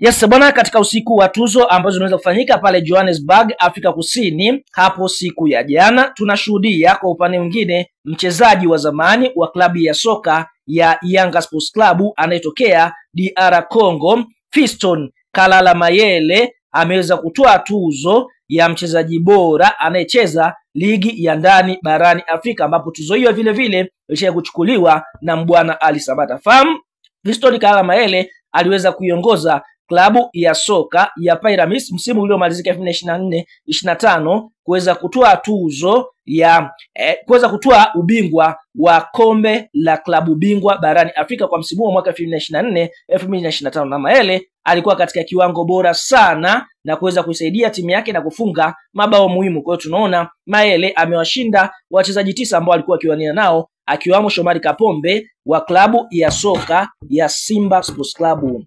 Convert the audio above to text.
Yes bwana, katika usiku wa tuzo ambazo zinaweza kufanyika pale Johannesburg, Afrika Kusini hapo siku ya jana, tunashuhudia kwa upande mwingine mchezaji wa zamani wa klabu ya soka ya Yanga Sports Club anayetokea DR Congo, Fiston Kalala Mayele ameweza kutoa tuzo ya mchezaji bora anayecheza ligi ya ndani barani Afrika, ambapo tuzo hiyo vile vile ilisha kuchukuliwa na Mbwana Ali Sabata. Fahamu Fiston Kalala Mayele aliweza kuiongoza klabu ya soka ya Pyramids msimu uliomalizika 2024-25 kuweza kutoa tuzo ya kuweza kutoa ubingwa wa kombe la klabu bingwa barani Afrika kwa msimu wa mwaka 2024-2025, na Mayele alikuwa katika kiwango bora sana na kuweza kuisaidia timu yake na kufunga mabao muhimu. Kwa hiyo tunaona Mayele amewashinda wachezaji 9 ambao alikuwa akiwania nao, akiwamo Shomari Kapombe wa klabu ya soka ya Simba Sports Club.